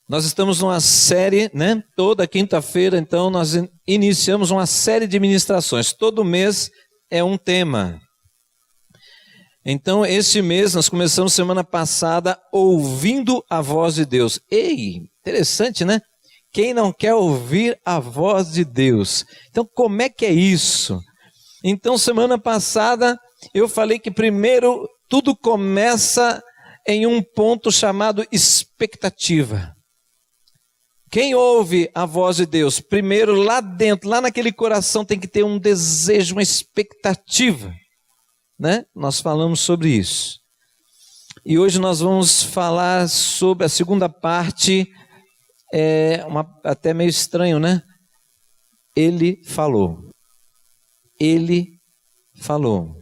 Nós estamos numa série, né? Toda quinta-feira, então, nós iniciamos uma série de ministrações. Todo mês é um tema. Então, esse mês, nós começamos semana passada, ouvindo a voz de Deus. Ei, interessante, né? Quem não quer ouvir a voz de Deus? Então, como é que é isso? Então, semana passada, eu falei que primeiro tudo começa em um ponto chamado expectativa. Quem ouve a voz de Deus, primeiro lá dentro, lá naquele coração tem que ter um desejo, uma expectativa, né? Nós falamos sobre isso. E hoje nós vamos falar sobre a segunda parte, até meio estranho, né? Ele falou. Ele falou.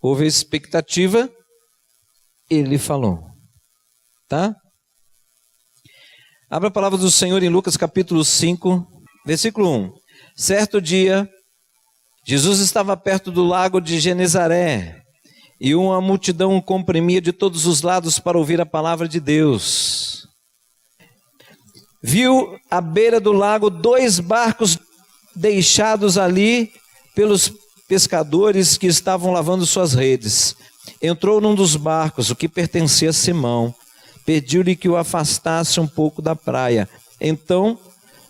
Houve expectativa, ele falou. Tá? Abra a palavra do Senhor em Lucas capítulo 5, versículo 1. Certo dia, Jesus estava perto do lago de Genezaré, e uma multidão o comprimia de todos os lados para ouvir a palavra de Deus. Viu à beira do lago 2 barcos deixados ali pelos pescadores que estavam lavando suas redes. Entrou num dos barcos, o que pertencia a Simão. Pediu-lhe que o afastasse um pouco da praia. Então,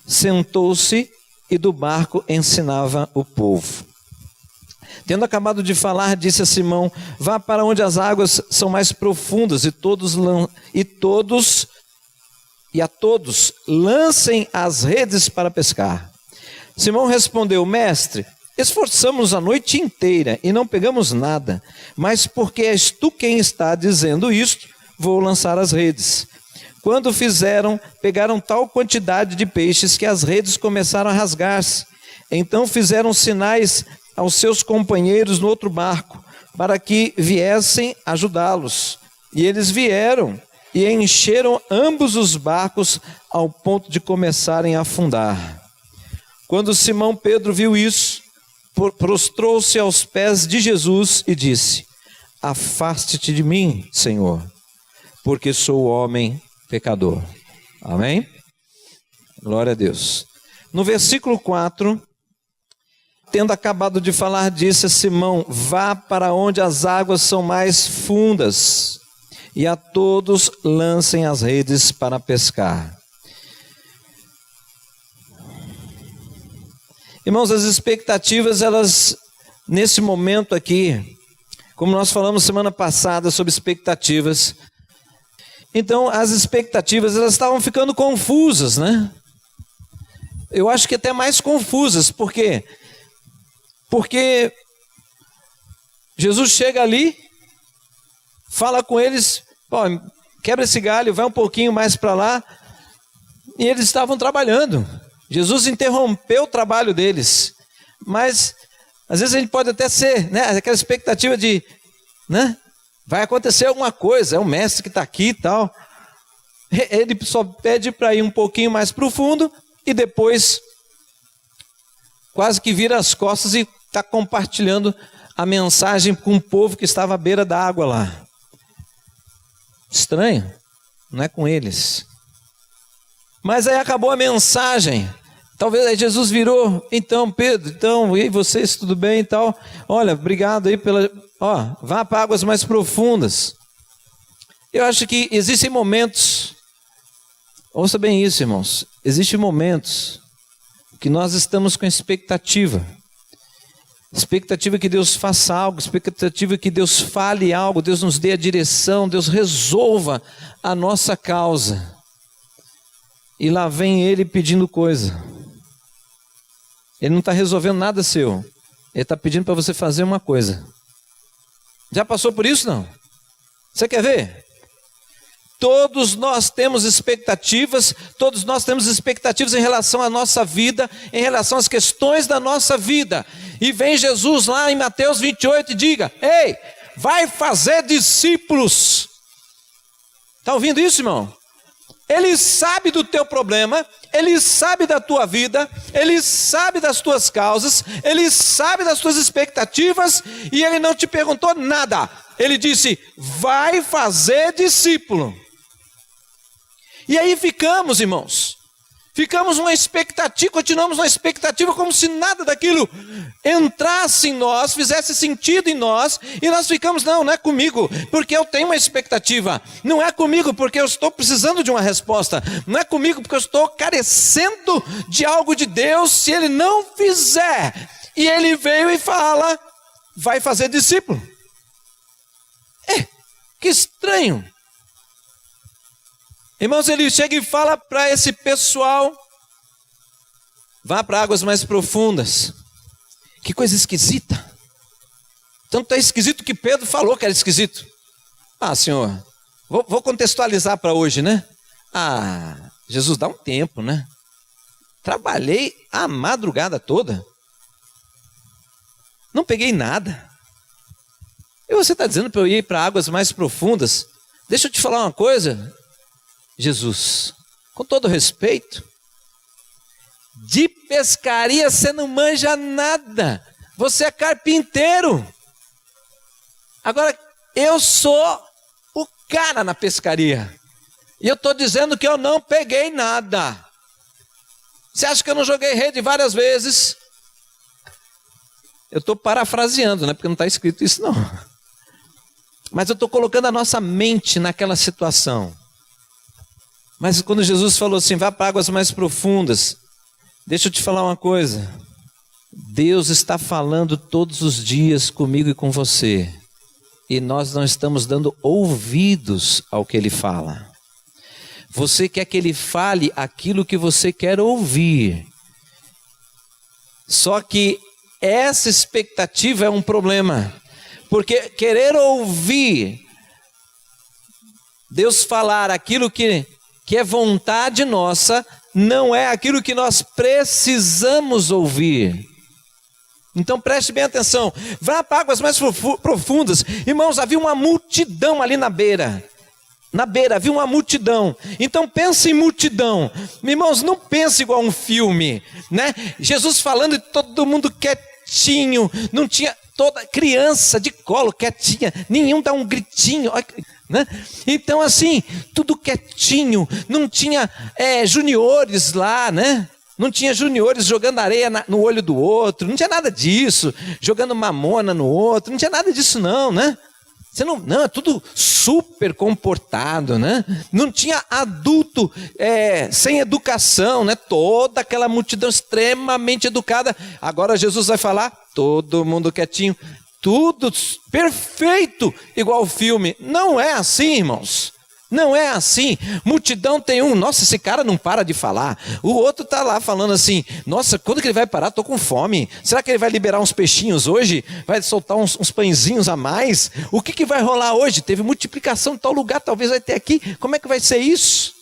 sentou-se e do barco ensinava o povo. Tendo acabado de falar, disse a Simão: vá para onde as águas são mais profundas e a todos lancem as redes para pescar. Simão respondeu: mestre, esforçamos a noite inteira e não pegamos nada, mas porque és tu quem está dizendo isto, vou lançar as redes. Quando fizeram, pegaram tal quantidade de peixes que as redes começaram a rasgar-se. Então fizeram sinais aos seus companheiros no outro barco, para que viessem ajudá-los. E eles vieram e encheram ambos os barcos ao ponto de começarem a afundar. Quando Simão Pedro viu isso, prostrou-se aos pés de Jesus e disse: afaste-te de mim, Senhor, porque sou homem pecador. Amém? Glória a Deus. No versículo 4, tendo acabado de falar, disse a Simão: vá para onde as águas são mais fundas, e a todos lancem as redes para pescar. Irmãos, as expectativas, elas, nesse momento aqui, como nós falamos semana passada sobre expectativas, então as expectativas, elas estavam ficando confusas, né? Eu acho que até mais confusas. Por quê? Porque Jesus chega ali, fala com eles: quebra esse galho, vai um pouquinho mais para lá, e eles estavam trabalhando. Jesus interrompeu o trabalho deles, mas às vezes a gente pode até ser, né, aquela expectativa de, né, vai acontecer alguma coisa, é o mestre que está aqui e tal. Ele só pede para ir um pouquinho mais profundo e depois quase que vira as costas e está compartilhando a mensagem com o povo que estava à beira da água lá. Estranho, não é com eles. Mas aí acabou a mensagem. Talvez aí Jesus virou: então Pedro, então, e aí vocês, tudo bem e tal? Olha, obrigado aí vá para águas mais profundas. Eu acho que existem momentos, ouça bem isso, irmãos, existem momentos que nós estamos com expectativa que Deus faça algo, expectativa que Deus fale algo, Deus nos dê a direção, Deus resolva a nossa causa. E lá vem Ele pedindo coisa. Ele não está resolvendo nada seu. Ele está pedindo para você fazer uma coisa. Já passou por isso, não? Você quer ver? Todos nós temos expectativas, em relação à nossa vida, em relação às questões da nossa vida. E vem Jesus lá em Mateus 28 e diga: ei, vai fazer discípulos. Está ouvindo isso, irmão? Ele sabe do teu problema, Ele sabe da tua vida, Ele sabe das tuas causas, Ele sabe das tuas expectativas, e Ele não te perguntou nada. Ele disse: vai fazer discípulo. E aí ficamos, irmãos. Ficamos numa expectativa, continuamos numa expectativa como se nada daquilo entrasse em nós, fizesse sentido em nós, e nós ficamos, não é comigo, porque eu tenho uma expectativa, não é comigo porque eu estou precisando de uma resposta, não é comigo porque eu estou carecendo de algo de Deus, se Ele não fizer, e Ele veio e fala, vai fazer discípulo. Que estranho. Irmãos, ele chega e fala para esse pessoal, vá para águas mais profundas. Que coisa esquisita. Tanto é esquisito que Pedro falou que era esquisito. Senhor, vou contextualizar para hoje, né? Jesus, dá um tempo, né? Trabalhei a madrugada toda. Não peguei nada. E você está dizendo para eu ir para águas mais profundas? Deixa eu te falar uma coisa, Jesus, com todo respeito, de pescaria você não manja nada, você é carpinteiro. Agora, eu sou o cara na pescaria, e eu estou dizendo que eu não peguei nada. Você acha que eu não joguei rede várias vezes? Eu estou parafraseando, né? Porque não está escrito isso não. Mas eu estou colocando a nossa mente naquela situação. Mas quando Jesus falou assim, vá para águas mais profundas, deixa eu te falar uma coisa. Deus está falando todos os dias comigo e com você. E nós não estamos dando ouvidos ao que Ele fala. Você quer que Ele fale aquilo que você quer ouvir. Só que essa expectativa é um problema. Porque querer ouvir Deus falar aquilo que é vontade nossa, não é aquilo que nós precisamos ouvir. Então preste bem atenção, vá para águas mais profundas. Irmãos, havia uma multidão ali na beira havia uma multidão. Então pense em multidão. Irmãos, não pense igual um filme, né? Jesus falando e todo mundo quietinho, não tinha toda criança de colo quietinha, nenhum dá um gritinho, né? Então assim, tudo quietinho, não tinha juniores lá, né? Não tinha juniores jogando areia no olho do outro, não tinha nada disso, jogando mamona no outro, não tinha nada disso não, né? Não, é tudo super comportado, né? Não tinha adulto sem educação, né? Toda aquela multidão extremamente educada. Agora Jesus vai falar, todo mundo quietinho, tudo perfeito, igual o filme. Não é assim, irmãos. Não é assim. Multidão tem um, nossa, esse cara não para de falar. O outro está lá falando assim, nossa, quando que ele vai parar? Estou com fome. Será que ele vai liberar uns peixinhos hoje? Vai soltar uns pãezinhos a mais? O que vai rolar hoje? Teve multiplicação em tal lugar, talvez vai ter aqui. Como é que vai ser isso?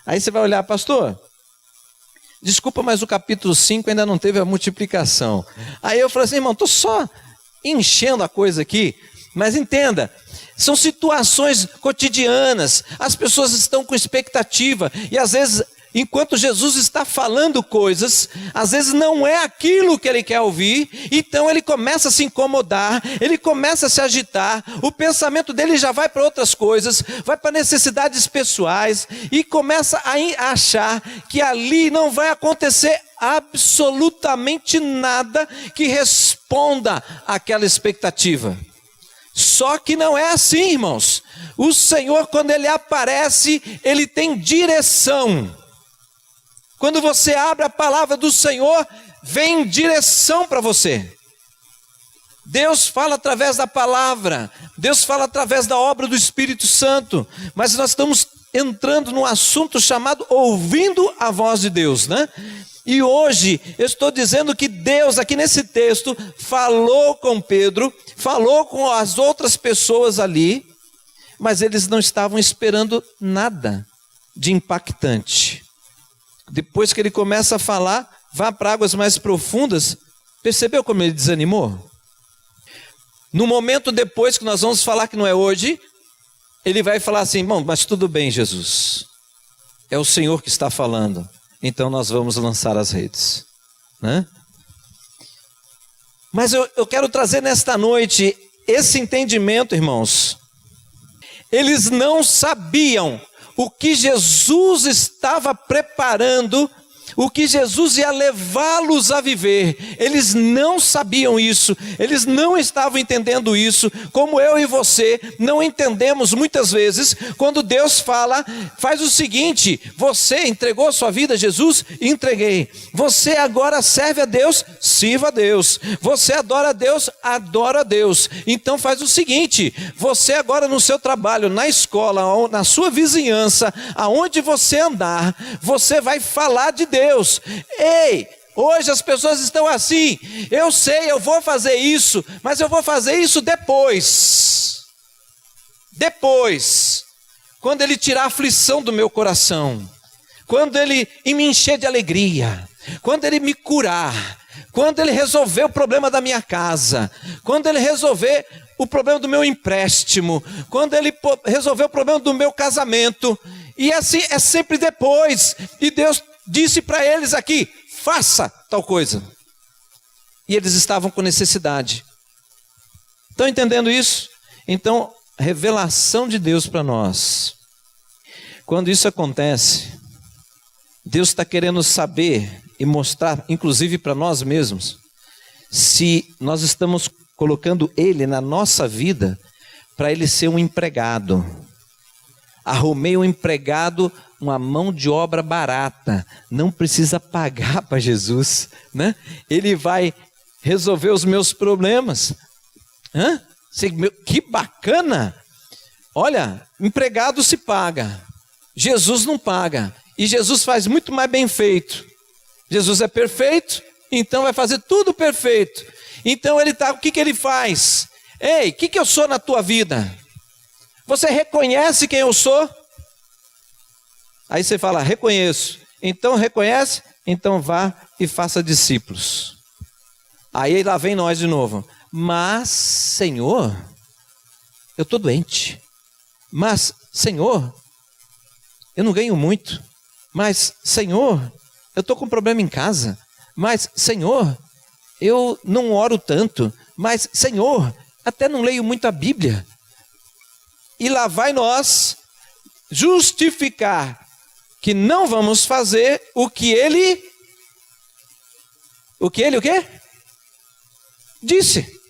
Aí você vai olhar, pastor, desculpa, mas o capítulo 5 ainda não teve a multiplicação. Aí eu falei assim, irmão, estou só enchendo a coisa aqui, mas entenda, são situações cotidianas, as pessoas estão com expectativa, e às vezes, enquanto Jesus está falando coisas, às vezes não é aquilo que ele quer ouvir, então ele começa a se incomodar, ele começa a se agitar, o pensamento dele já vai para outras coisas, vai para necessidades pessoais, e começa a achar que ali não vai acontecer absolutamente nada que responda àquela expectativa. Só que não é assim, irmãos. O Senhor, quando Ele aparece, Ele tem direção. Quando você abre a palavra do Senhor, vem direção para você. Deus fala através da palavra, Deus fala através da obra do Espírito Santo, mas nós estamos entrando num assunto chamado ouvindo a voz de Deus, né? E hoje eu estou dizendo que Deus aqui nesse texto falou com Pedro, falou com as outras pessoas ali, mas eles não estavam esperando nada de impactante. Depois que ele começa a falar, vá para águas mais profundas, percebeu como ele desanimou? No momento depois que nós vamos falar que não é hoje, ele vai falar assim, bom, mas tudo bem, Jesus, é o Senhor que está falando. Então nós vamos lançar as redes, né? Mas eu quero trazer nesta noite esse entendimento, irmãos. Eles não sabiam o que Jesus estava preparando, o que Jesus ia levá-los a viver. Eles não sabiam isso, eles não estavam entendendo isso, como eu e você não entendemos muitas vezes, quando Deus fala, faz o seguinte: você entregou a sua vida a Jesus? Entreguei. Você agora serve a Deus? Sirva a Deus. Você adora a Deus? Adora a Deus. Então faz o seguinte: você agora no seu trabalho, na escola, na sua vizinhança, aonde você andar, você vai falar de Deus. Ei, hoje as pessoas estão assim: eu sei, eu vou fazer isso, mas eu vou fazer isso depois, quando Ele tirar a aflição do meu coração, quando Ele me encher de alegria, quando Ele me curar, quando Ele resolver o problema da minha casa, quando Ele resolver o problema do meu empréstimo, quando Ele resolver o problema do meu casamento. E assim é sempre depois. E Deus disse para eles aqui: faça tal coisa. E eles estavam com necessidade. Estão entendendo isso? Então, revelação de Deus para nós. Quando isso acontece, Deus está querendo saber e mostrar, inclusive para nós mesmos, se nós estamos colocando Ele na nossa vida para Ele ser um empregado. Arrumei um empregado, uma mão de obra barata, não precisa pagar para Jesus, né? Ele vai resolver os meus problemas. Que bacana! Olha, empregado se paga, Jesus não paga, e Jesus faz muito mais bem feito. Jesus é perfeito, então vai fazer tudo perfeito. Então o que ele faz? Ei, o que eu sou na tua vida? Você reconhece quem eu sou? Aí você fala: reconheço. Então reconhece? Então vá e faça discípulos. Aí lá vem nós de novo: mas Senhor, eu estou doente. Mas Senhor, eu não ganho muito. Mas Senhor, eu estou com um problema em casa. Mas Senhor, eu não oro tanto. Mas Senhor, até não leio muito a Bíblia. E lá vai nós justificar que não vamos fazer o quê? Disse.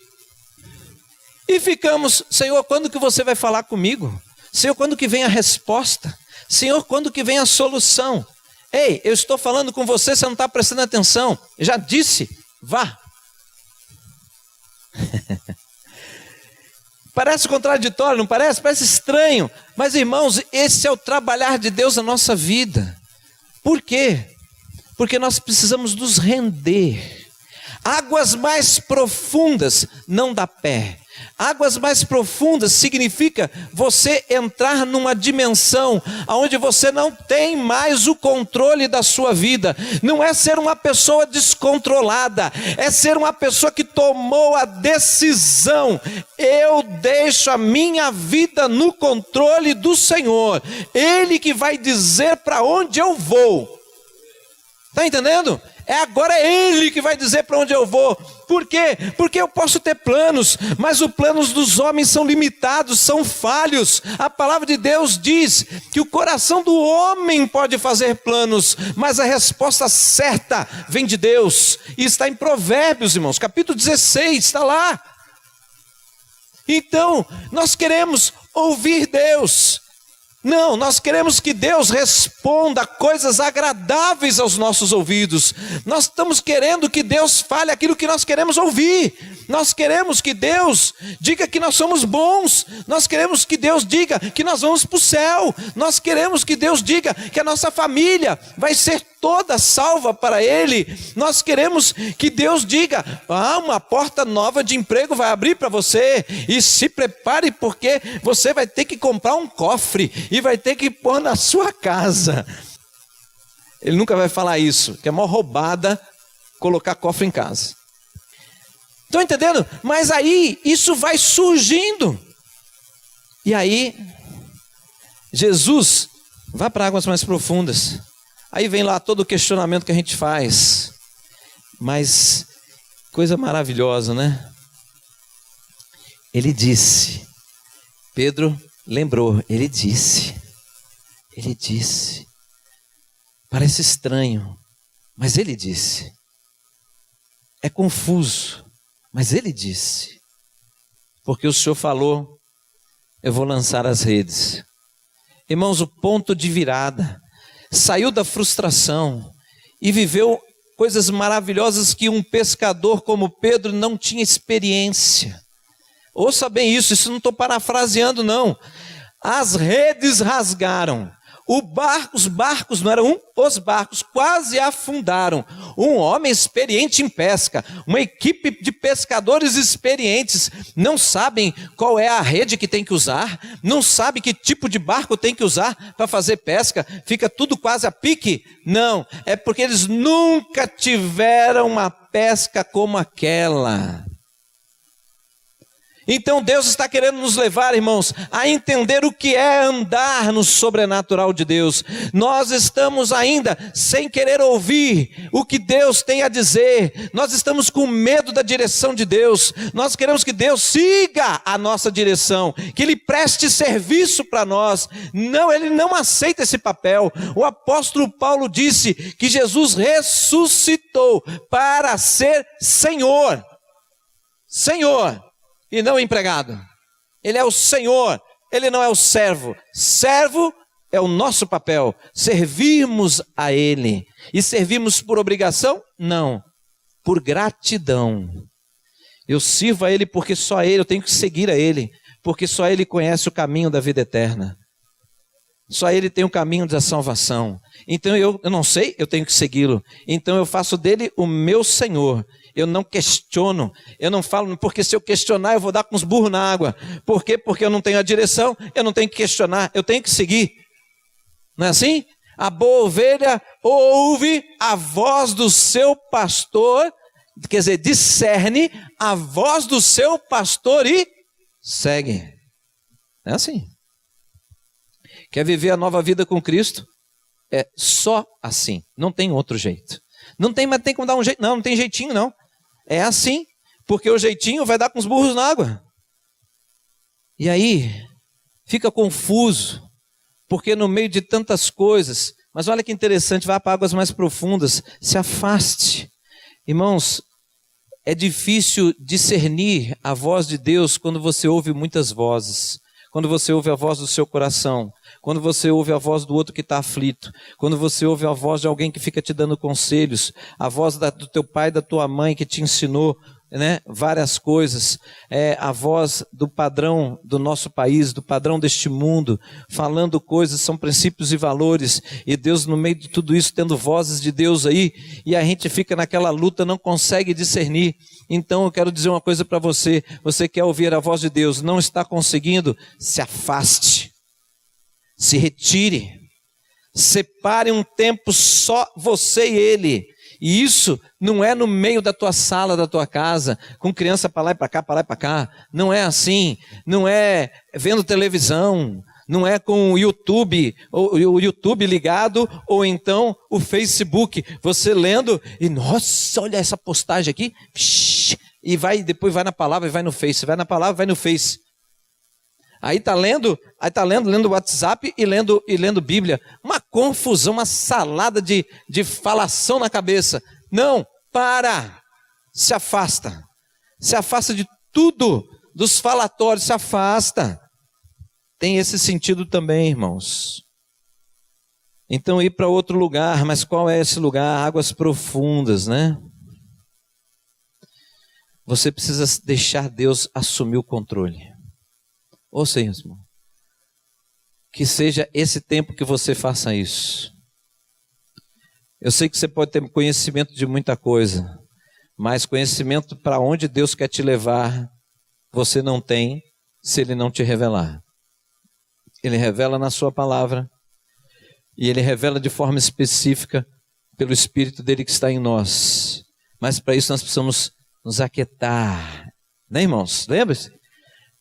E ficamos: Senhor, quando que você vai falar comigo? Senhor, quando que vem a resposta? Senhor, quando que vem a solução? Ei, eu estou falando com você, você não está prestando atenção. Eu já disse, vá. Parece contraditório, não parece? Parece estranho. Mas, irmãos, esse é o trabalhar de Deus na nossa vida. Por quê? Porque nós precisamos nos render. Águas mais profundas não dá pé. Águas mais profundas significa você entrar numa dimensão onde você não tem mais o controle da sua vida. Não é ser uma pessoa descontrolada, é ser uma pessoa que tomou a decisão: eu deixo a minha vida no controle do Senhor. Ele que vai dizer para onde eu vou. Está entendendo? Agora é Ele que vai dizer para onde eu vou. Por quê? Porque eu posso ter planos, mas os planos dos homens são limitados, são falhos. A palavra de Deus diz que o coração do homem pode fazer planos, mas a resposta certa vem de Deus. E está em Provérbios, irmãos, capítulo 16, está lá. Então, nós queremos ouvir Deus. Não, nós queremos que Deus responda coisas agradáveis aos nossos ouvidos. Nós estamos querendo que Deus fale aquilo que nós queremos ouvir. Nós queremos que Deus diga que nós somos bons. Nós queremos que Deus diga que nós vamos para o céu. Nós queremos que Deus diga que a nossa família vai ser toda salva para Ele. Nós queremos que Deus diga: uma porta nova de emprego vai abrir para você, e se prepare, porque você vai ter que comprar um cofre e vai ter que pôr na sua casa. Ele nunca vai falar isso, que é uma roubada colocar cofre em casa. Estão entendendo? Mas aí isso vai surgindo. E aí Jesus vai para águas mais profundas. Aí vem lá todo o questionamento que a gente faz. Mas coisa maravilhosa, né? Ele disse, Pedro lembrou, ele disse, Ele disse. Parece estranho, mas ele disse. É confuso, mas ele disse. Porque o Senhor falou, eu vou lançar as redes. Irmãos, o ponto de virada. Saiu da frustração e viveu coisas maravilhosas que um pescador como Pedro não tinha experiência. Ouça bem isso não estou parafraseando não. As redes rasgaram. Os barcos, não eram os barcos quase afundaram. Um homem experiente em pesca, uma equipe de pescadores experientes, não sabem qual é a rede que tem que usar, não sabem que tipo de barco tem que usar para fazer pesca, fica tudo quase a pique. Não, é porque eles nunca tiveram uma pesca como aquela. Então Deus está querendo nos levar, irmãos, a entender o que é andar no sobrenatural de Deus. Nós estamos ainda sem querer ouvir o que Deus tem a dizer. Nós estamos com medo da direção de Deus. Nós queremos que Deus siga a nossa direção, que Ele preste serviço para nós. Não, Ele não aceita esse papel. O apóstolo Paulo disse que Jesus ressuscitou para ser Senhor. Senhor. E não empregado. Ele é o Senhor, Ele não é o servo. Servo é o nosso papel, servirmos a Ele. E servimos por obrigação? Não, por gratidão. Eu sirvo a Ele porque só Ele, eu tenho que seguir a Ele, porque só Ele conhece o caminho da vida eterna. Só Ele tem o caminho da salvação. Então eu não sei, eu tenho que segui-lo. Então eu faço dele o meu Senhor. Eu não questiono, eu não falo, porque se eu questionar eu vou dar com os burros na água. Por quê? Porque eu não tenho a direção, eu não tenho que questionar, eu tenho que seguir. Não é assim? A boa ovelha ouve a voz do seu pastor, quer dizer, discerne a voz do seu pastor e segue. É assim. Quer viver a nova vida com Cristo? É só assim, não tem outro jeito. Não tem, mas tem como dar um jeito, não tem jeitinho não. É assim, porque o jeitinho vai dar com os burros na água. E aí, fica confuso, porque no meio de tantas coisas, mas olha que interessante, vá para águas mais profundas, se afaste. Irmãos, é difícil discernir a voz de Deus quando você ouve muitas vozes. Quando você ouve a voz do seu coração, quando você ouve a voz do outro que está aflito, quando você ouve a voz de alguém que fica te dando conselhos, a voz do teu pai, da tua mãe que te ensinou, né, várias coisas, a voz do padrão do nosso país, do padrão deste mundo, falando coisas, são princípios e valores, e Deus no meio de tudo isso, tendo vozes de Deus aí, e a gente fica naquela luta, não consegue discernir. Então eu quero dizer uma coisa para você, você quer ouvir a voz de Deus, não está conseguindo, se afaste, se retire, separe um tempo só você e Ele. E isso não é no meio da tua sala, da tua casa, com criança para lá e para cá, para lá e para cá. Não é assim, não é vendo televisão, não é com o YouTube ligado, ou então o Facebook, você lendo e, nossa, olha essa postagem aqui, e depois vai na palavra e vai no Face, vai na palavra e vai no Face. Aí está lendo o WhatsApp e lendo Bíblia. Uma confusão, uma salada de falação na cabeça. Não, se afasta. Se afasta de tudo, dos falatórios, se afasta. Tem esse sentido também, irmãos. Então ir para outro lugar, mas qual é esse lugar? Águas profundas, né? Você precisa deixar Deus assumir o controle. Ouça isso, irmão. Que seja esse tempo que você faça isso. Eu sei que você pode ter conhecimento de muita coisa, mas conhecimento para onde Deus quer te levar, você não tem se Ele não te revelar. Ele revela na sua palavra, e Ele revela de forma específica pelo Espírito dele que está em nós. Mas para isso nós precisamos nos aquietar, né, irmãos? Lembre-se?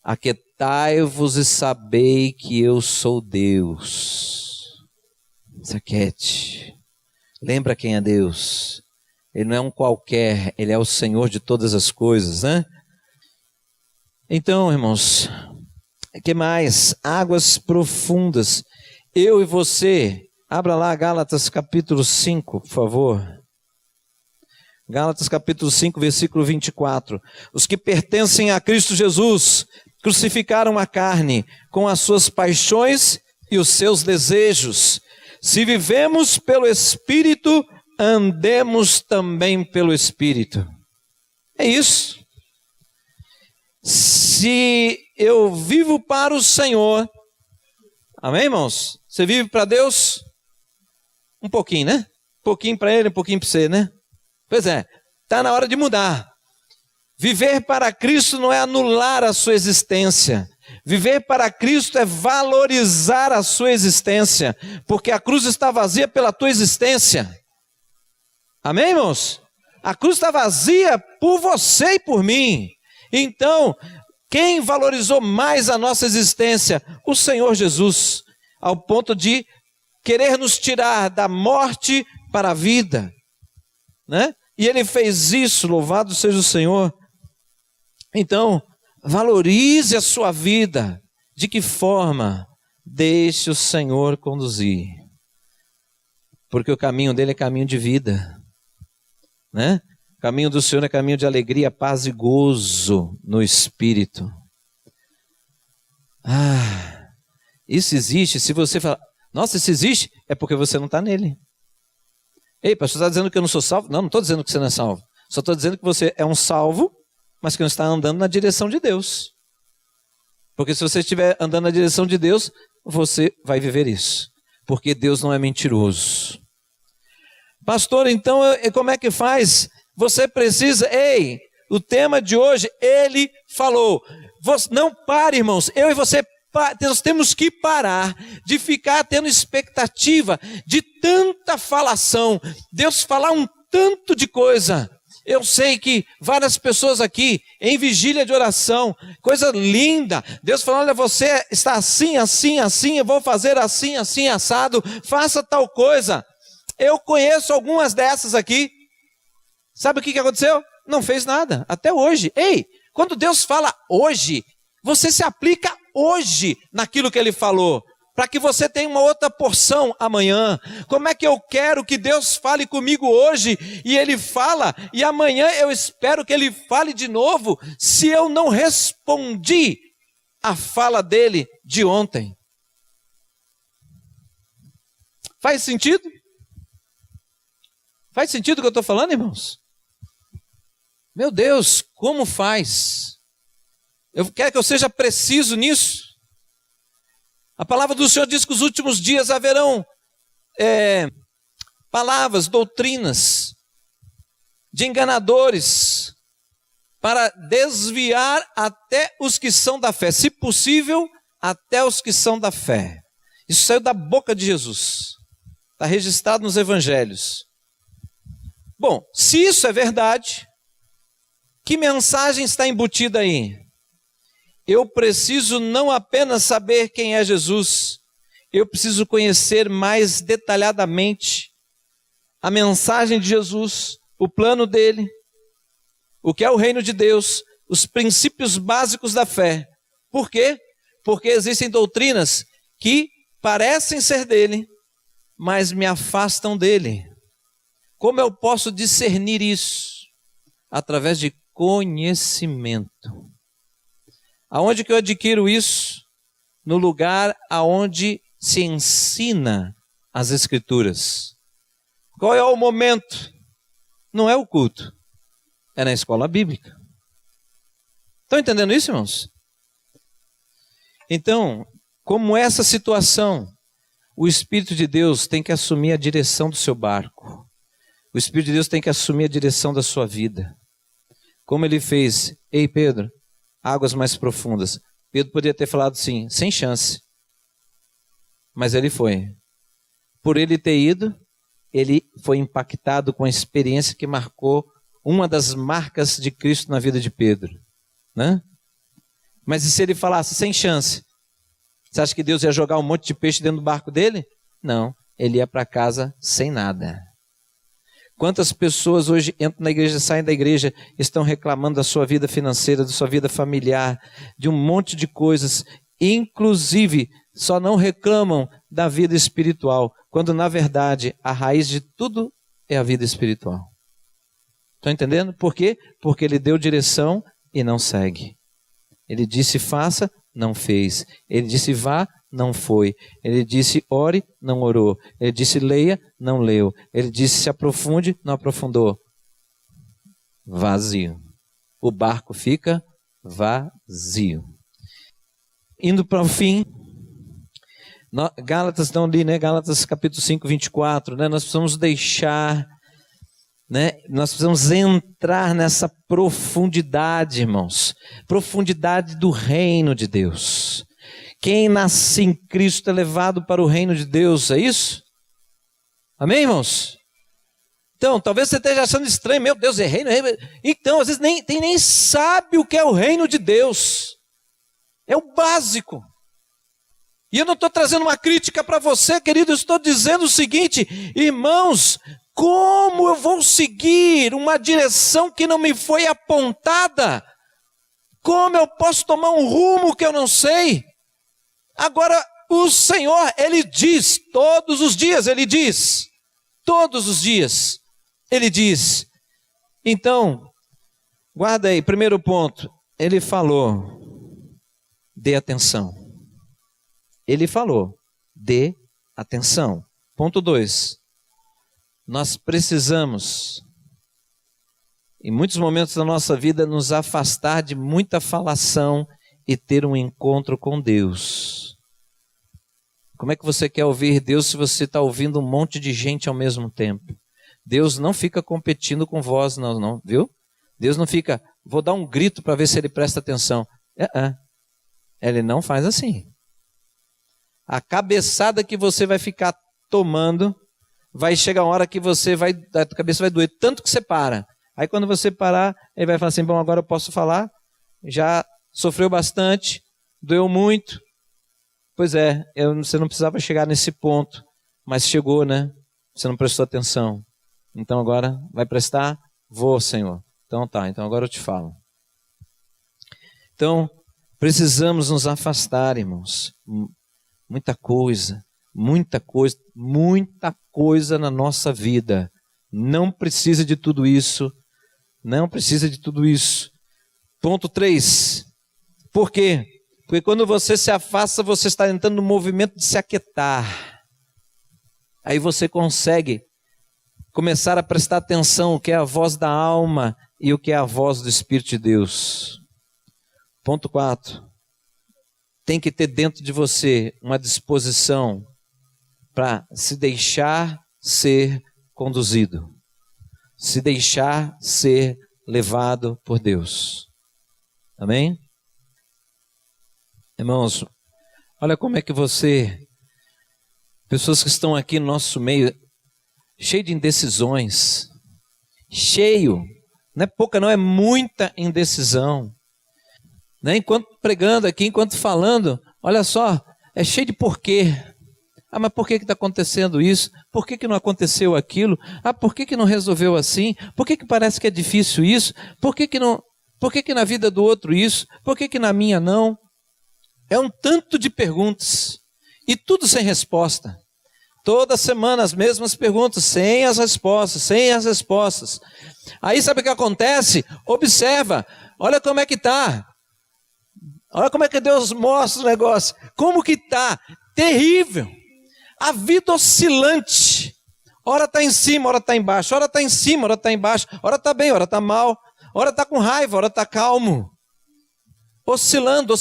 Aquietai-vos e sabei que eu sou Deus. Se aquiete. Lembra quem é Deus. Ele não é um qualquer, Ele é o Senhor de todas as coisas, né? Então, irmãos, o que mais? Águas profundas. eu e você, abra lá Gálatas capítulo 5, por favor. Gálatas capítulo 5, versículo 24. Os que pertencem a Cristo Jesus crucificaram a carne com as suas paixões e os seus desejos. Se vivemos pelo Espírito, andemos também pelo Espírito. É isso. Se eu vivo para o Senhor, amém, irmãos? Você vive para Deus? Um pouquinho, né? Um pouquinho para Ele, um pouquinho para você, né? Pois é, está na hora de mudar. Viver para Cristo não é anular a sua existência. Viver para Cristo é valorizar a sua existência, porque a cruz está vazia pela tua existência. Amém, irmãos? A cruz está vazia por você e por mim. Então, quem valorizou mais a nossa existência? O Senhor Jesus, ao ponto de querer nos tirar da morte para a vida, né? E Ele fez isso, louvado seja o Senhor. Então, valorize a sua vida. De que forma? Deixe o Senhor conduzir. Porque o caminho dele é caminho de vida, né? O caminho do Senhor é caminho de alegria, paz e gozo no Espírito. Isso existe. Se você falar, nossa, isso existe, é porque você não está nele. Ei, pastor, você está dizendo que eu não sou salvo? Não, não estou dizendo que você não é salvo. Só estou dizendo que você é um salvo, mas que não está andando na direção de Deus. Porque se você estiver andando na direção de Deus, você vai viver isso. Porque Deus não é mentiroso. Pastor, então como é que faz? Você precisa, o tema de hoje, Ele falou. Não pare, irmãos, eu e você, nós temos que parar de ficar tendo expectativa de tanta falação. Deus falar um tanto de coisa. Eu sei que várias pessoas aqui, em vigília de oração, coisa linda, Deus falando, olha, você está assim, assim, assim, eu vou fazer assim, assim, assado, faça tal coisa. Eu conheço algumas dessas aqui. Sabe o que aconteceu? Não fez nada, até hoje. Quando Deus fala hoje, você se aplica hoje naquilo que Ele falou, para que você tenha uma outra porção amanhã. Como é que eu quero que Deus fale comigo hoje, e Ele fala, e amanhã eu espero que Ele fale de novo, se eu não respondi a fala dEle de ontem? Faz sentido? Faz sentido o que eu estou falando, irmãos? Meu Deus, como faz? Eu quero que eu seja preciso nisso. A palavra do Senhor diz que os últimos dias haverão palavras, doutrinas de enganadores para desviar até os que são da fé, se possível, até os que são da fé. Isso saiu da boca de Jesus, está registrado nos evangelhos. Bom, se isso é verdade, que mensagem está embutida aí? Eu preciso não apenas saber quem é Jesus, eu preciso conhecer mais detalhadamente a mensagem de Jesus, o plano dele, o que é o reino de Deus, os princípios básicos da fé. Por quê? Porque existem doutrinas que parecem ser dele, mas me afastam dele. Como eu posso discernir isso? Através de conhecimento. Aonde que eu adquiro isso? No lugar aonde se ensina as Escrituras. Qual é o momento? Não é o culto, é na escola bíblica. Estão entendendo isso, irmãos? Então, como essa situação, o Espírito de Deus tem que assumir a direção do seu barco. O Espírito de Deus tem que assumir a direção da sua vida. Como ele fez, Pedro, águas mais profundas. Pedro poderia ter falado sim, sem chance. Mas ele foi. Por ele ter ido, ele foi impactado com a experiência que marcou uma das marcas de Cristo na vida de Pedro, né? Mas e se ele falasse sem chance? Você acha que Deus ia jogar um monte de peixe dentro do barco dele? Não, ele ia para casa sem nada. Quantas pessoas hoje entram na igreja, saem da igreja, estão reclamando da sua vida financeira, da sua vida familiar, de um monte de coisas, inclusive só não reclamam da vida espiritual, quando na verdade a raiz de tudo é a vida espiritual. Estão entendendo? Por quê? Porque ele deu direção e não segue. Ele disse faça, não fez. Ele disse vá, não foi. Ele disse ore, não orou. Ele disse leia, não leu. Ele disse se aprofunde, não aprofundou. Vazio. O barco fica vazio. Indo para o fim, Gálatas, estão ali, né? Gálatas capítulo 5, 24, né? Nós precisamos deixar, né? Nós precisamos entrar nessa profundidade, irmãos. Profundidade do reino de Deus. Quem nasce em Cristo é levado para o reino de Deus, é isso? Amém, irmãos? Então, talvez você esteja achando estranho, meu Deus, é reino, é reino. Então, às vezes nem sabe o que é o reino de Deus. É o básico. E eu não estou trazendo uma crítica para você, querido, eu estou dizendo o seguinte, irmãos, como eu vou seguir uma direção que não me foi apontada? Como eu posso tomar um rumo que eu não sei? Agora, o Senhor, Ele diz, todos os dias, Ele diz, todos os dias, Ele diz. Então, guarda aí, primeiro ponto, Ele falou, dê atenção. Ele falou, dê atenção. Ponto 2, nós precisamos, em muitos momentos da nossa vida, nos afastar de muita falação e ter um encontro com Deus. Como é que você quer ouvir Deus se você está ouvindo um monte de gente ao mesmo tempo? Deus não fica competindo com vós, não, viu? Deus não fica, vou dar um grito para ver se Ele presta atenção. Ele não faz assim. A cabeçada que você vai ficar tomando, vai chegar uma hora que a cabeça vai doer tanto que você para. Aí quando você parar, Ele vai falar assim, bom, agora eu posso falar, já sofreu bastante, doeu muito. Pois é, você não precisava chegar nesse ponto, mas chegou, né? Você não prestou atenção. Então agora vai prestar? Vou, Senhor. Então tá, então agora eu te falo. Então, precisamos nos afastar, irmãos. Muita coisa na nossa vida. Não precisa de tudo isso. Não precisa de tudo isso. Ponto 3. Por quê? Porque quando você se afasta, você está entrando no movimento de se aquietar. Aí você consegue começar a prestar atenção o que é a voz da alma e o que é a voz do Espírito de Deus. Ponto 4. Tem que ter dentro de você uma disposição para se deixar ser conduzido. Se deixar ser levado por Deus. Amém? Irmãos, olha como é que pessoas que estão aqui no nosso meio, cheio de indecisões, cheio, não é pouca não, é muita indecisão. Né? Enquanto pregando aqui, enquanto falando, olha só, é cheio de porquê. Mas por que está acontecendo isso? Por que não aconteceu aquilo? Por que não resolveu assim? Por que parece que é difícil isso? Por que na vida do outro isso? Por que na minha não? É um tanto de perguntas, e tudo sem resposta. Toda semana as mesmas perguntas, sem as respostas. Aí sabe o que acontece? Observa, olha como é que está. Olha como é que Deus mostra o negócio. Como que está? Terrível. A vida oscilante. Ora está em cima, ora está embaixo. Ora está em cima, ora está embaixo. Ora está bem, ora está mal. Ora está com raiva, ora está calmo. Oscilando,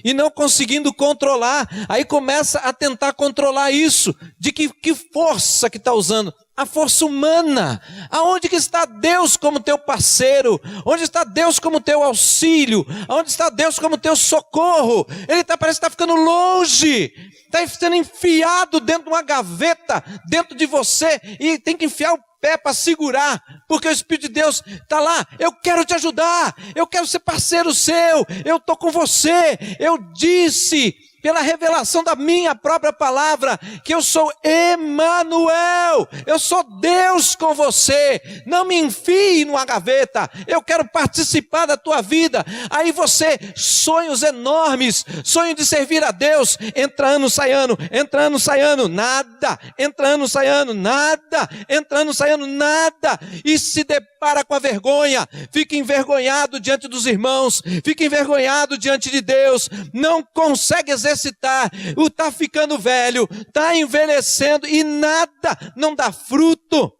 e não conseguindo controlar. Aí começa a tentar controlar isso. De que força que está usando? A força humana. Aonde que está Deus como teu parceiro? Onde está Deus como teu auxílio? Onde está Deus como teu socorro? Ele parece que está ficando longe. Está sendo enfiado dentro de uma gaveta, dentro de você, e tem que enfiar o pé para segurar, porque o Espírito de Deus está lá. Eu quero te ajudar, eu quero ser parceiro seu, eu estou com você. Eu disse pela revelação da minha própria palavra, que eu sou Emanuel, eu sou Deus com você. Não me enfie numa gaveta, eu quero participar da tua vida. Aí você, sonhos enormes, sonho de servir a Deus, entra ano, sai ano, entra ano, sai ano, nada, entra ano, sai ano, nada, entra ano, sai ano, nada, e se depara com a vergonha, fica envergonhado diante dos irmãos, fica envergonhado diante de Deus, não consegue exercitar, está ficando velho, está envelhecendo e nada, não dá fruto.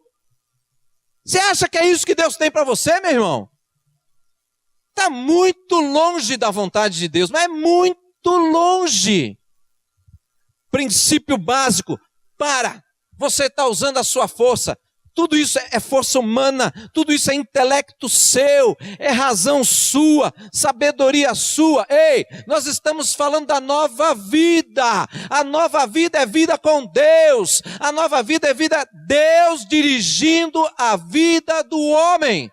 Você acha que é isso que Deus tem para você, meu irmão? Está muito longe da vontade de Deus, mas é muito longe. Princípio básico: você está usando a sua força. Tudo isso é força humana, tudo isso é intelecto seu, é razão sua, sabedoria sua. Ei, nós estamos falando da nova vida. A nova vida é vida com Deus. A nova vida é vida Deus dirigindo a vida do homem.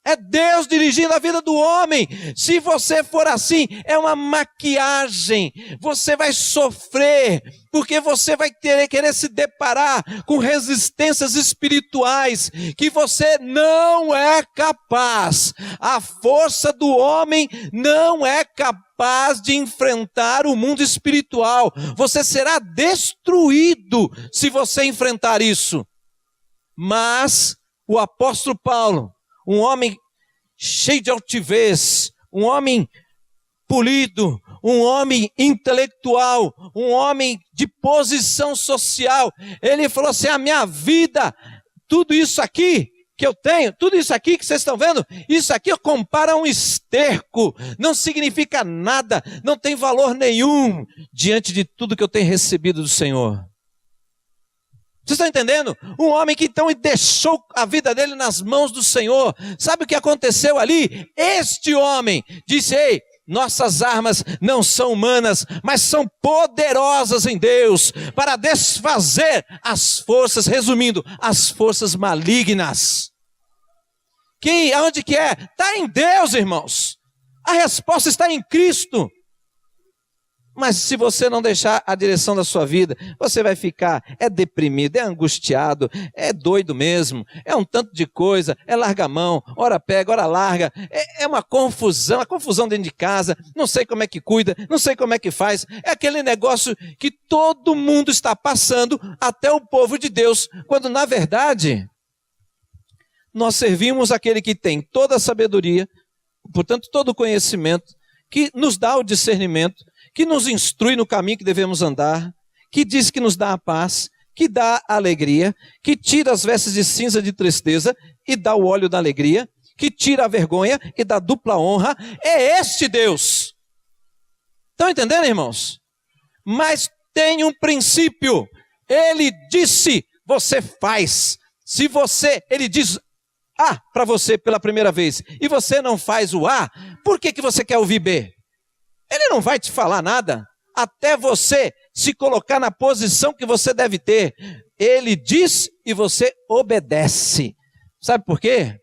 É Deus dirigindo a vida do homem. Se você for assim, é uma maquiagem. Você vai sofrer, porque você vai querer se deparar com resistências espirituais que você não é capaz. A força do homem não é capaz de enfrentar o mundo espiritual. Você será destruído se você enfrentar isso. Mas o apóstolo Paulo, um homem cheio de altivez, um homem polido, um homem intelectual, um homem de posição social, ele falou assim: a minha vida, tudo isso aqui que eu tenho, tudo isso aqui que vocês estão vendo, isso aqui eu comparo a um esterco, não significa nada, não tem valor nenhum diante de tudo que eu tenho recebido do Senhor. Vocês estão entendendo? Um homem que então deixou a vida dele nas mãos do Senhor. Sabe o que aconteceu ali? Este homem disse: ei, nossas armas não são humanas, mas são poderosas em Deus, para desfazer as forças, resumindo, as forças malignas. Aonde que é? Está em Deus, irmãos. A resposta está em Cristo. Mas se você não deixar a direção da sua vida, você vai ficar deprimido, angustiado, doido mesmo, um tanto de coisa, larga a mão, ora pega, ora larga, uma confusão dentro de casa, não sei como é que cuida, não sei como é que faz, é aquele negócio que todo mundo está passando, até o povo de Deus, quando na verdade nós servimos aquele que tem toda a sabedoria, portanto todo o conhecimento, que nos dá o discernimento, que nos instrui no caminho que devemos andar, que diz que nos dá a paz, que dá a alegria, que tira as vestes de cinza de tristeza e dá o óleo da alegria, que tira a vergonha e dá dupla honra. É este Deus. Estão entendendo, irmãos? Mas tem um princípio. Ele disse, você faz. Se ele diz A para você pela primeira vez e você não faz o A, por que você quer ouvir B? Ele não vai te falar nada até você se colocar na posição que você deve ter. Ele diz e você obedece. Sabe por quê?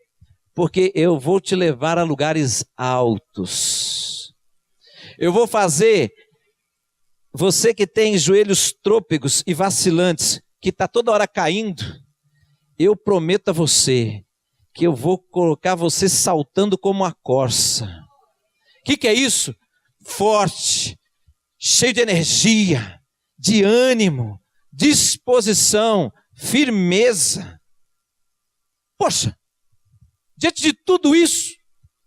Porque eu vou te levar a lugares altos. Eu vou fazer você que tem joelhos trôpegos e vacilantes, que está toda hora caindo, eu prometo a você que eu vou colocar você saltando como a corça. O que é isso? Forte, cheio de energia, de ânimo, disposição, firmeza. Poxa, diante de tudo isso,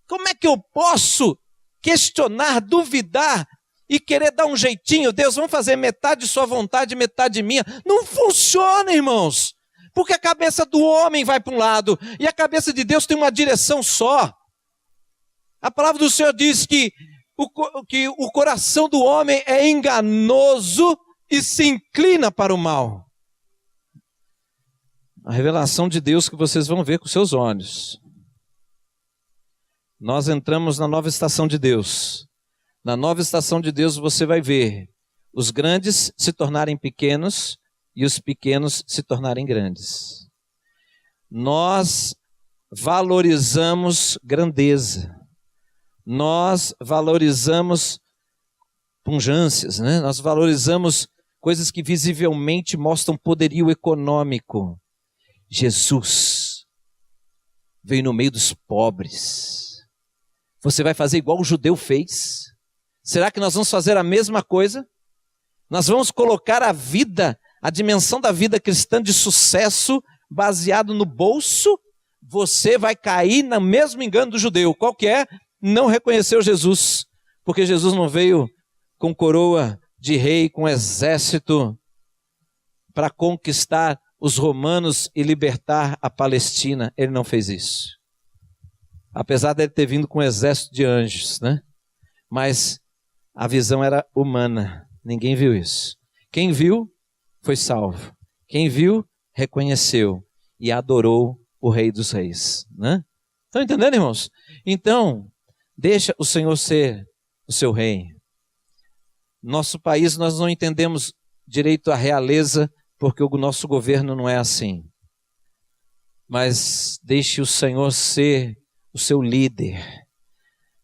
como é que eu posso questionar, duvidar e querer dar um jeitinho? Deus, vamos fazer metade de sua vontade, metade minha. Não funciona, irmãos, porque a cabeça do homem vai para um lado e a cabeça de Deus tem uma direção só. A palavra do Senhor diz que o coração do homem é enganoso e se inclina para o mal. A revelação de Deus que vocês vão ver com seus olhos. Nós entramos na nova estação de Deus. Na nova estação de Deus você vai ver os grandes se tornarem pequenos e os pequenos se tornarem grandes. Nós valorizamos grandeza. Nós valorizamos pungências, né? Nós valorizamos coisas que visivelmente mostram poderio econômico. Jesus veio no meio dos pobres. Você vai fazer igual o judeu fez? Será que nós vamos fazer a mesma coisa? Nós vamos colocar a vida, a dimensão da vida cristã de sucesso baseado no bolso? Você vai cair no mesmo engano do judeu. Qual que é? Não reconheceu Jesus. Porque Jesus não veio com coroa de rei, com exército, para conquistar os romanos e libertar a Palestina. Ele não fez isso. Apesar de ele ter vindo com um exército de anjos, né? Mas a visão era humana. Ninguém viu isso. Quem viu, foi salvo. Quem viu, reconheceu e adorou o Rei dos Reis, né? Estão entendendo, irmãos? Então, deixa o Senhor ser o seu rei. Nosso país, nós não entendemos direito a realeza, porque o nosso governo não é assim. Mas deixe o Senhor ser o seu líder.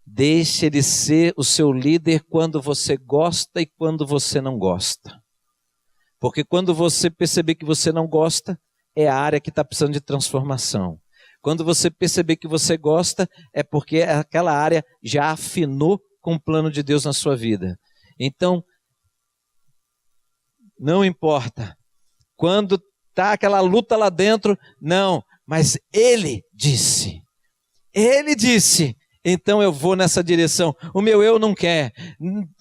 Deixe Ele ser o seu líder quando você gosta e quando você não gosta. Porque quando você perceber que você não gosta, é a área que está precisando de transformação. Quando você perceber que você gosta, é porque aquela área já afinou com o plano de Deus na sua vida. Então, não importa. Quando está aquela luta lá dentro, não, mas Ele disse. Ele disse, então eu vou nessa direção. O meu eu não quer.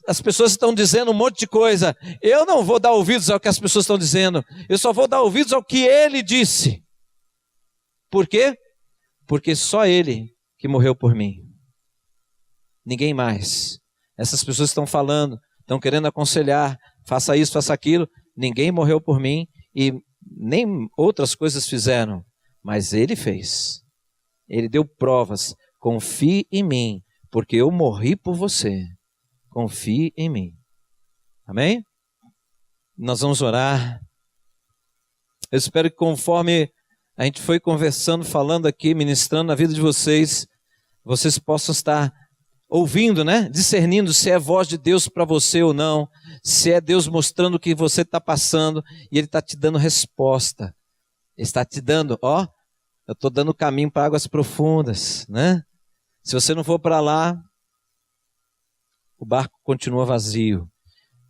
As pessoas estão dizendo um monte de coisa. Eu não vou dar ouvidos ao que as pessoas estão dizendo. Eu só vou dar ouvidos ao que Ele disse. Por quê? Porque só Ele que morreu por mim. Ninguém mais. Essas pessoas estão falando, estão querendo aconselhar, faça isso, faça aquilo. Ninguém morreu por mim e nem outras coisas fizeram. Mas Ele fez. Ele deu provas. Confie em mim, porque eu morri por você. Confie em mim. Amém? Nós vamos orar. Eu espero que conforme a gente foi conversando, falando aqui, ministrando na vida de vocês, vocês possam estar ouvindo, né? Discernindo se é voz de Deus para você ou não, se é Deus mostrando o que você está passando e Ele está te dando resposta. Ele está te dando, ó, eu estou dando caminho para águas profundas, né? Se você não for para lá, o barco continua vazio.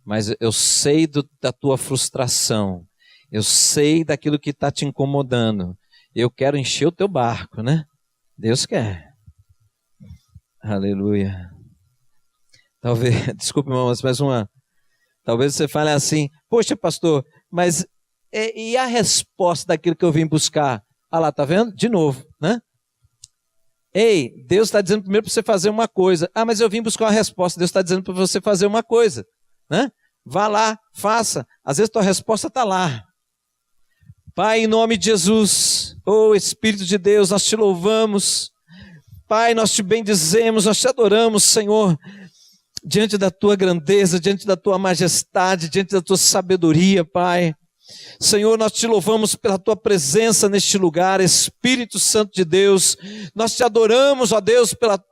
Mas eu sei da tua frustração. Eu sei daquilo que está te incomodando. Eu quero encher o teu barco, né? Deus quer. Aleluia. Talvez, desculpe, irmãos, mais uma. Talvez você fale assim, poxa, pastor, mas e a resposta daquilo que eu vim buscar? Ah lá, tá vendo? De novo, né? Ei, Deus está dizendo primeiro para você fazer uma coisa. Ah, mas eu vim buscar uma resposta. Deus está dizendo para você fazer uma coisa, né? Vá lá, faça. Às vezes tua resposta está lá. Pai, em nome de Jesus, oh Espírito de Deus, nós te louvamos. Pai, nós te bendizemos, nós te adoramos, Senhor, diante da tua grandeza, diante da tua majestade, diante da tua sabedoria, Pai. Senhor, nós te louvamos pela tua presença neste lugar, Espírito Santo de Deus. Nós te adoramos, ó Deus, pela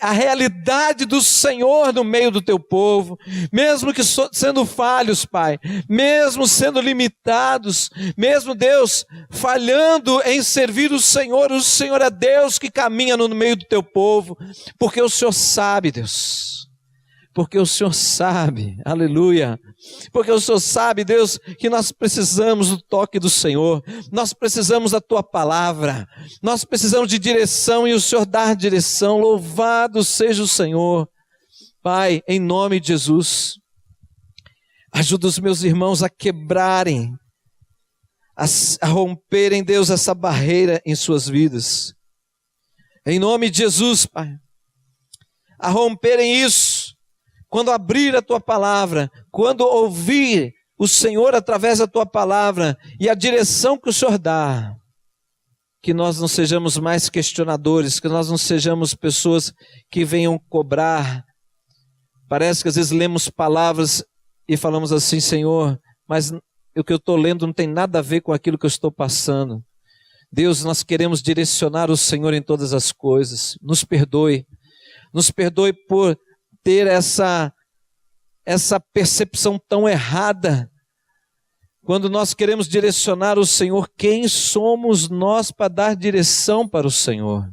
a realidade do Senhor no meio do teu povo, mesmo que sendo falhos, Pai, mesmo sendo limitados, mesmo, Deus, falhando em servir o Senhor é Deus que caminha no meio do teu povo, porque o Senhor sabe, Deus, porque o Senhor sabe, aleluia, porque o Senhor sabe, Deus, que nós precisamos do toque do Senhor, nós precisamos da Tua palavra, nós precisamos de direção e o Senhor dá direção. Louvado seja o Senhor. Pai, em nome de Jesus, ajuda os meus irmãos a quebrarem, a romperem, Deus, essa barreira em suas vidas, em nome de Jesus, Pai, a romperem isso. Quando abrir a Tua palavra, quando ouvir o Senhor através da Tua palavra e a direção que o Senhor dá, que nós não sejamos mais questionadores, que nós não sejamos pessoas que venham cobrar. Parece que às vezes lemos palavras e falamos assim, Senhor, mas o que eu estou lendo não tem nada a ver com aquilo que eu estou passando. Deus, nós queremos direcionar o Senhor em todas as coisas. Nos perdoe por ter essa essa percepção tão errada. Quando nós queremos direcionar o Senhor, quem somos nós para dar direção para o Senhor?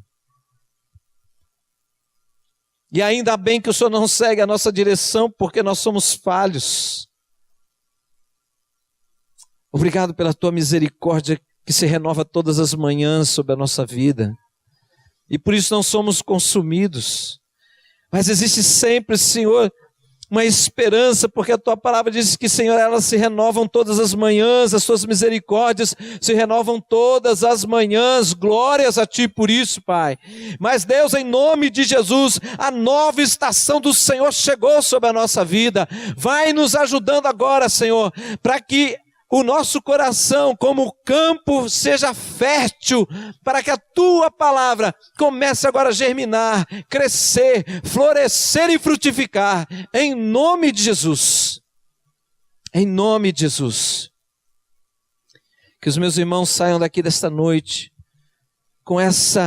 E ainda bem que o Senhor não segue a nossa direção, porque nós somos falhos. Obrigado pela tua misericórdia que se renova todas as manhãs sobre a nossa vida. E por isso não somos consumidos. Mas existe sempre, Senhor, uma esperança, porque a tua palavra diz que, Senhor, elas se renovam todas as manhãs, as tuas misericórdias se renovam todas as manhãs. Glórias a ti por isso, Pai. Mas Deus, em nome de Jesus, a nova estação do Senhor chegou sobre a nossa vida. Vai nos ajudando agora, Senhor, para que o nosso coração, como campo, seja fértil, para que a tua palavra comece agora a germinar, crescer, florescer e frutificar, em nome de Jesus. Em nome de Jesus. Que os meus irmãos saiam daqui desta noite com esse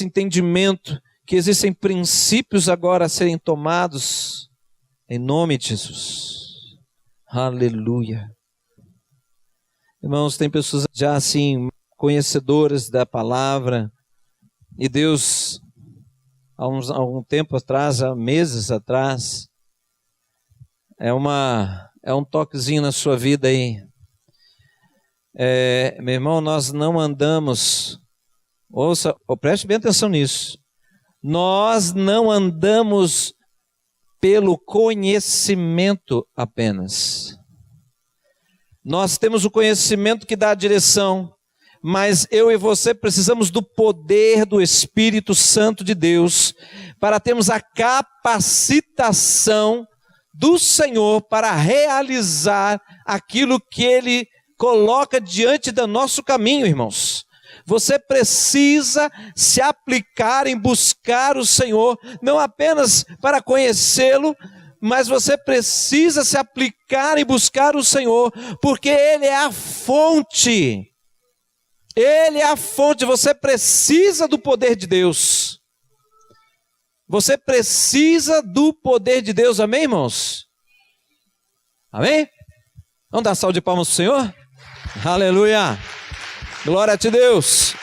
entendimento que existem princípios agora a serem tomados, em nome de Jesus. Aleluia. Irmãos, tem pessoas já assim, conhecedoras da palavra, e Deus, há algum tempo atrás, há meses atrás, é um toquezinho na sua vida aí. Meu irmão, nós não andamos, preste bem atenção nisso, nós não andamos pelo conhecimento apenas. Nós temos o conhecimento que dá a direção, mas eu e você precisamos do poder do Espírito Santo de Deus para termos a capacitação do Senhor para realizar aquilo que Ele coloca diante do nosso caminho, irmãos. Você precisa se aplicar em buscar o Senhor, não apenas para conhecê-lo, mas você precisa se aplicar e buscar o Senhor, porque Ele é a fonte. Ele é a fonte, você precisa do poder de Deus. Você precisa do poder de Deus, amém, irmãos? Amém? Vamos dar salve de palmas para o Senhor? Aleluia! Glória a ti, Deus!